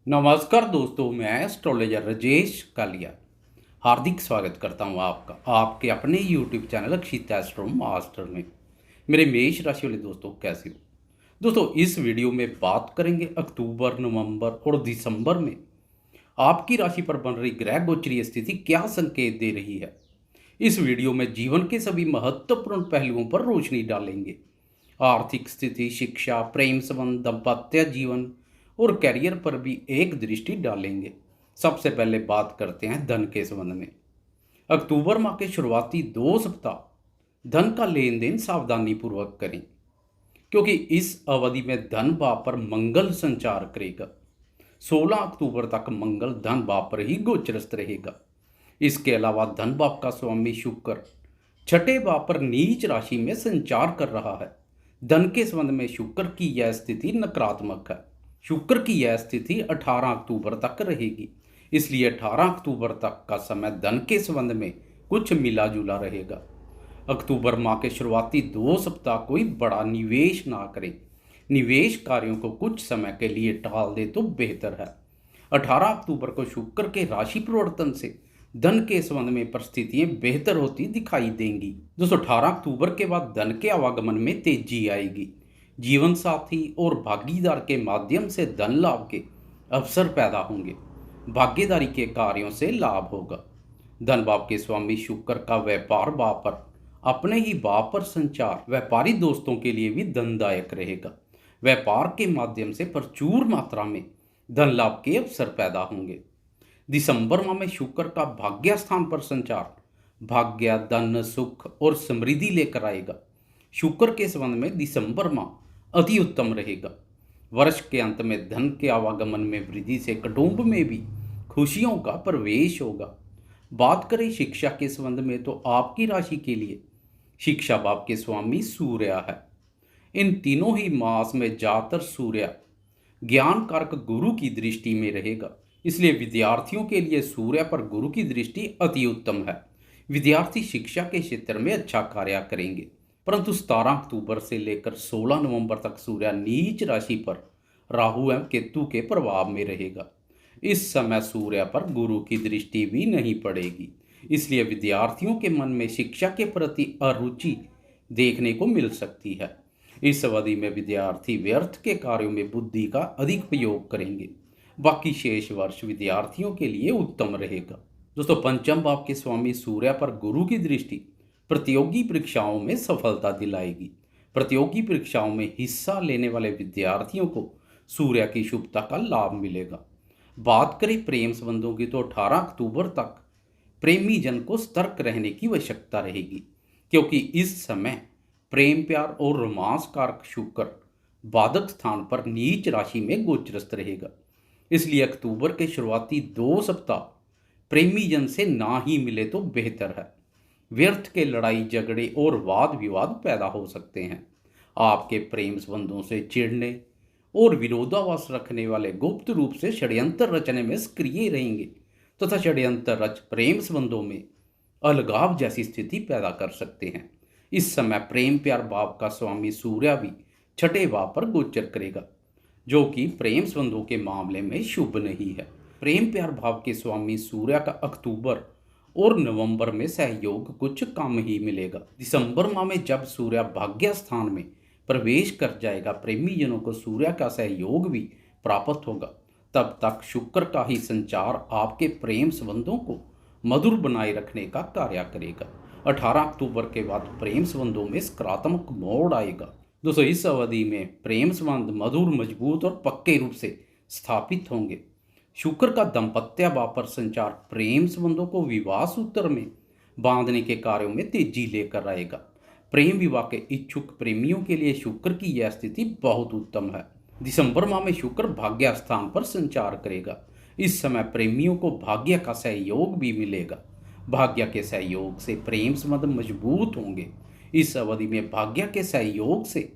नमस्कार दोस्तों, मैं एस्ट्रोलॉजर राजेश कालिया हार्दिक स्वागत करता हूं आपका आपके अपने यूट्यूब चैनल अक्षित एस्ट्रो मास्टर में। मेरे मेष राशि वाले दोस्तों, कैसे हो दोस्तों? इस वीडियो में बात करेंगे अक्टूबर, नवंबर और दिसंबर में आपकी राशि पर बन रही ग्रह गोचरीय स्थिति क्या संकेत दे रही है। इस वीडियो में जीवन के सभी महत्वपूर्ण पहलुओं पर रोशनी डालेंगे। आर्थिक स्थिति, शिक्षा, प्रेम संबंध, दाम्पत्य जीवन और करियर पर भी एक दृष्टि डालेंगे। सबसे पहले बात करते हैं धन के संबंध में। अक्टूबर माह के शुरुआती 2 सप्ताह धन का लेन देन सावधानी पूर्वक करें, क्योंकि इस अवधि में धन भाव पर मंगल संचार करेगा। 16 अक्टूबर तक मंगल धन भाव पर ही गोचरस्थ रहेगा। इसके अलावा धन भाव का स्वामी शुक्र छठे भाव पर नीच राशि में संचार कर रहा है। धन के संबंध में शुक्र की यह स्थिति नकारात्मक है। शुक्र की यह स्थिति 18 अक्टूबर तक रहेगी, इसलिए 18 अक्टूबर तक का समय धन के संबंध में कुछ मिला जुला रहेगा। अक्टूबर माह के शुरुआती 2 सप्ताह कोई बड़ा निवेश ना करें। निवेश कार्यों को कुछ समय के लिए टाल दे तो बेहतर है। 18 अक्टूबर को शुक्र के राशि परिवर्तन से धन के संबंध में परिस्थितियां बेहतर होती दिखाई देंगी। दोस्तों, 18 अक्टूबर के बाद धन के आवागमन में तेजी आएगी। जीवन साथी और भागीदार के माध्यम से धन लाभ के अवसर पैदा होंगे। भागीदारी के कार्यों से लाभ होगा। धन भाव के स्वामी शुक्र का व्यापार भाव पर अपने ही भाव पर संचार व्यापारी दोस्तों के लिए भी धनदायक रहेगा। व्यापार के माध्यम से प्रचुर मात्रा में धन लाभ के अवसर पैदा होंगे। दिसंबर माह में शुक्र का भाग्य स्थान पर संचार भाग्य, धन, सुख और समृद्धि लेकर आएगा। शुक्र के संबंध में दिसंबर माह अति उत्तम रहेगा। वर्ष के अंत में धन के आवागमन में वृद्धि से कुटुंब में भी खुशियों का प्रवेश होगा। बात करें शिक्षा के संबंध में, तो आपकी राशि के लिए शिक्षा भाव के स्वामी सूर्य है। इन तीनों ही मास में ज्यादातर सूर्य ज्ञान कारक गुरु की दृष्टि में रहेगा, इसलिए विद्यार्थियों के लिए सूर्य पर गुरु की दृष्टि अति उत्तम है। विद्यार्थी शिक्षा के क्षेत्र में अच्छा कार्य करेंगे। परंतु 17 अक्टूबर से लेकर 16 नवंबर तक सूर्य नीच राशि पर राहु एवं केतु के प्रभाव में रहेगा। इस समय सूर्य पर गुरु की दृष्टि भी नहीं पड़ेगी, इसलिए विद्यार्थियों के मन में शिक्षा के प्रति अरुचि देखने को मिल सकती है। इस अवधि में विद्यार्थी व्यर्थ के कार्यों में बुद्धि का अधिक प्रयोग करेंगे। बाकी शेष वर्ष विद्यार्थियों के लिए उत्तम रहेगा। दोस्तों, पंचम भाव के स्वामी सूर्य पर गुरु की दृष्टि प्रतियोगी परीक्षाओं में सफलता दिलाएगी। प्रतियोगी परीक्षाओं में हिस्सा लेने वाले विद्यार्थियों को सूर्य की शुभता का लाभ मिलेगा। बात करें प्रेम संबंधों की, तो 18 अक्टूबर तक प्रेमी जन को सतर्क रहने की आवश्यकता रहेगी, क्योंकि इस समय प्रेम, प्यार और रोमांस कारक शुक्र बाधक स्थान पर नीच राशि में गोचरस्थ रहेगा। इसलिए अक्टूबर के शुरुआती 2 सप्ताह प्रेमी जन से ना ही मिले तो बेहतर है। व्यर्थ के लड़ाई झगड़े और वाद विवाद पैदा हो सकते हैं। आपके प्रेम संबंधों से चिढ़ने और विरोधाभास रखने वाले गुप्त रूप से षड्यंत्र रचने में सक्रिय रहेंगे तथा षड्यंत्र रच प्रेम संबंधों में अलगाव जैसी स्थिति पैदा कर सकते हैं। इस समय प्रेम प्यार भाव का स्वामी सूर्य भी छठे भाव पर गोचर करेगा, जो कि प्रेम संबंधों के मामले में शुभ नहीं है। प्रेम प्यार भाव के स्वामी सूर्य का अक्टूबर और नवंबर में सहयोग कुछ कम ही मिलेगा। दिसंबर माह में जब सूर्य भाग्य स्थान में प्रवेश कर जाएगा, प्रेमी जनों को सूर्य का सहयोग भी प्राप्त होगा। तब तक शुक्र का ही संचार आपके प्रेम संबंधों को मधुर बनाए रखने का कार्य करेगा। 18 अक्टूबर के बाद प्रेम संबंधों में सकारात्मक मोड़ आएगा। दोस्तों, इस अवधि में प्रेम संबंध मधुर, मजबूत और पक्के रूप से स्थापित होंगे। शुक्र का दाम्पत्य भाव पर संचार प्रेम संबंधों को विवाह सूत्र में बांधने के कार्यों में तेजी लेकर आएगा। प्रेम विवाह के इच्छुक प्रेमियों के लिए शुक्र की यह स्थिति बहुत उत्तम है। दिसंबर माह में शुक्र भाग्य स्थान पर संचार करेगा। इस समय प्रेमियों को भाग्य का सहयोग भी मिलेगा। भाग्य के सहयोग से प्रेम संबंध मजबूत होंगे। इस अवधि में भाग्य के सहयोग से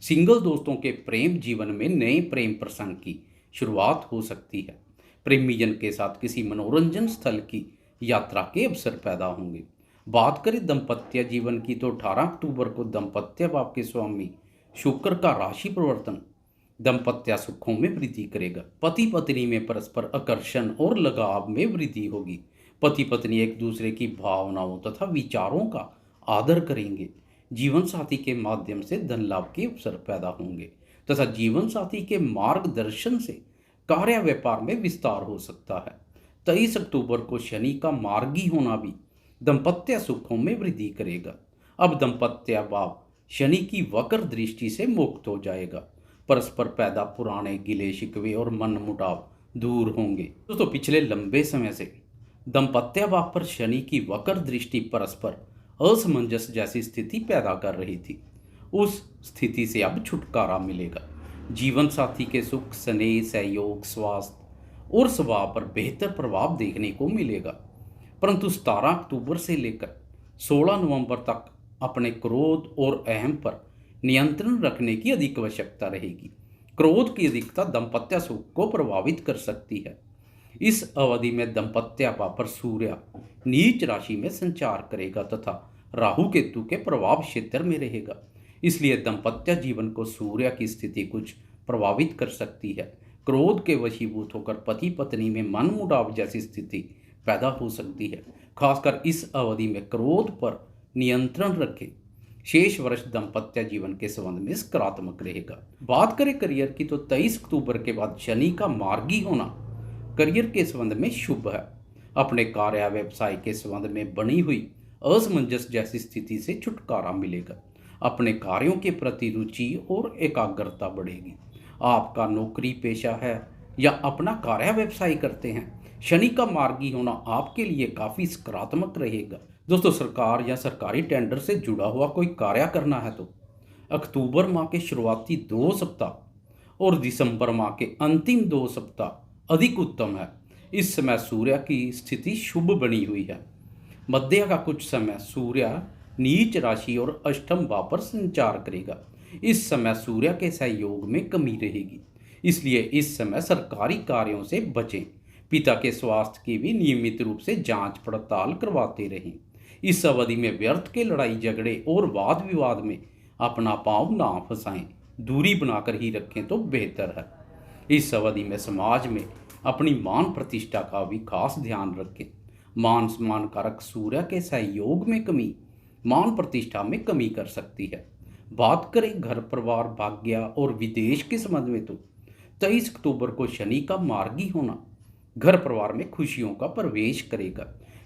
सिंगल दोस्तों के प्रेम जीवन में नए प्रेम प्रसंग की शुरुआत हो सकती है। प्रेमी जन के साथ किसी मनोरंजन स्थल की यात्रा के अवसर पैदा होंगे। बात करें दाम्पत्य जीवन की, तो 18 अक्टूबर को दाम्पत्य भाव के स्वामी शुक्र का राशि परिवर्तन दाम्पत्य सुखों में वृद्धि करेगा। पति पत्नी में परस्पर आकर्षण और लगाव में वृद्धि होगी। पति पत्नी एक दूसरे की भावनाओं तथा विचारों का आदर करेंगे। जीवन साथी के माध्यम से धन लाभ के अवसर पैदा होंगे तथा जीवन साथी के मार्गदर्शन से कार्य व्यापार में विस्तार हो सकता है। 23 अक्टूबर को शनि का मार्गी होना भी दाम्पत्य सुखों में वृद्धि करेगा। अब दाम्पत्य भाव शनि की वक्र दृष्टि से मुक्त हो जाएगा। परस्पर पैदा पुराने गिले शिकवे और मनमुटाव दूर होंगे। दोस्तों, पिछले लंबे समय से दाम्पत्य भाव पर शनि की वक्र दृष्टि परस्पर असमंजस जैसी स्थिति पैदा कर रही थी। उस स्थिति से अब छुटकारा मिलेगा। जीवन साथी के सुख, स्नेह, सहयोग, स्वास्थ्य और स्वभाव पर बेहतर प्रभाव देखने को मिलेगा। परंतु 17 अक्टूबर से लेकर 16 नवंबर तक अपने क्रोध और अहम पर नियंत्रण रखने की अधिक आवश्यकता रहेगी। क्रोध की अधिकता दाम्पत्य सुख को प्रभावित कर सकती है। इस अवधि में दाम्पत्य भाव पर सूर्य नीच राशि में संचार करेगा तथा राहु केतु के प्रभाव क्षेत्र में रहेगा। इसलिए दाम्पत्य जीवन को सूर्य की स्थिति कुछ प्रभावित कर सकती है। क्रोध के वशीभूत होकर पति पत्नी में मनमुटाव जैसी स्थिति पैदा हो सकती है। खासकर इस अवधि में क्रोध पर नियंत्रण रखें। शेष वर्ष दाम्पत्य जीवन के संबंध में सकारात्मक रहेगा। बात करें करियर की, तो 23 अक्टूबर के बाद शनि का मार्गी होना करियर के संबंध में शुभ है। अपने कार्य व्यवसाय के संबंध में बनी हुई असमंजस जैसी स्थिति से छुटकारा मिलेगा। अपने कार्यों के प्रति रुचि और एकाग्रता बढ़ेगी। आपका नौकरी पेशा है या अपना कार्य व्यवसाय करते हैं, शनि का मार्गी होना आपके लिए काफ़ी सकारात्मक रहेगा। दोस्तों, सरकार या सरकारी टेंडर से जुड़ा हुआ कोई कार्य करना है तो अक्टूबर माह के शुरुआती 2 सप्ताह और दिसंबर माह के अंतिम 2 सप्ताह अधिक उत्तम है। इस समय सूर्य की स्थिति शुभ बनी हुई है। मध्य का कुछ समय सूर्य नीच राशि और अष्टम भाव पर संचार करेगा। इस समय सूर्य के सहयोग में कमी रहेगी, इसलिए इस समय सरकारी कार्यों से बचें। पिता के स्वास्थ्य की भी नियमित रूप से जांच पड़ताल करवाते रहें। इस अवधि में व्यर्थ के लड़ाई झगड़े और वाद विवाद में अपना पांव ना फंसाएं, दूरी बनाकर ही रखें तो बेहतर है। इस अवधि में समाज में अपनी मान प्रतिष्ठा का भी खास ध्यान रखें। मान सम्मान कारक सूर्य के सहयोग में कमी मान प्रतिष्ठा में कमी कर सकती है। बात करें घर परिवार, भाग्य और विदेश के संबंध में, तो 23 अक्टूबर को शनि का मार्गी होना घर परिवार में खुशियों का प्रवेश करेगा,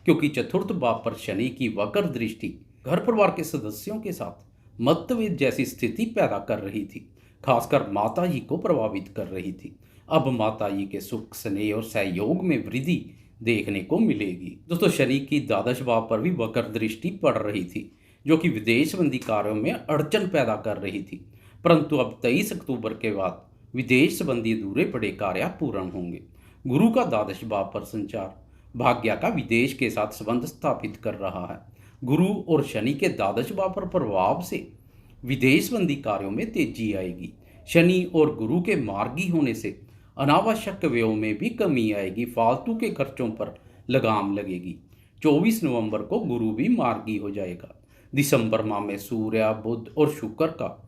क्योंकि चतुर्थ भाव पर शनि की वक्र दृष्टि घर परिवार के सदस्यों के साथ मतभेद जैसी स्थिति पैदा कर रही थी। खासकर माता जी को प्रभावित कर रही थी। अब माता जी के सुख, स्नेह और सहयोग में वृद्धि देखने को मिलेगी। दोस्तों, शनि की द्वादश भाव पर भी वक्र दृष्टि पड़ रही थी, जो कि विदेश संबंधी कार्यों में अड़चन पैदा कर रही थी। परंतु अब 23 अक्टूबर के बाद विदेश संबंधी अधूरे पड़े कार्य पूर्ण होंगे। गुरु का द्वादश भाव पर संचार भाग्य का विदेश के साथ संबंध स्थापित कर रहा है। गुरु और शनि के द्वादश भाव पर प्रभाव से विदेश संबंधी कार्यों में तेजी आएगी। शनि और गुरु के मार्गी होने से अनावश्यक व्ययों में भी कमी आएगी। फालतू के खर्चों पर लगाम लगेगी। 24 नवंबर को गुरु भी मार्गी हो जाएगा। दिसंबर माह में सूर्य, बुध और शुक्र का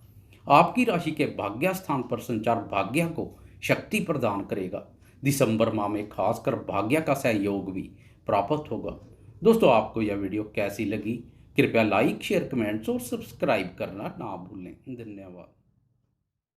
आपकी राशि के भाग्य स्थान पर संचार भाग्य को शक्ति प्रदान करेगा। दिसंबर माह में खासकर भाग्य का सहयोग भी प्राप्त होगा। दोस्तों, आपको यह वीडियो कैसी लगी? कृपया लाइक, शेयर, कमेंट्स और सब्सक्राइब करना ना भूलें। धन्यवाद।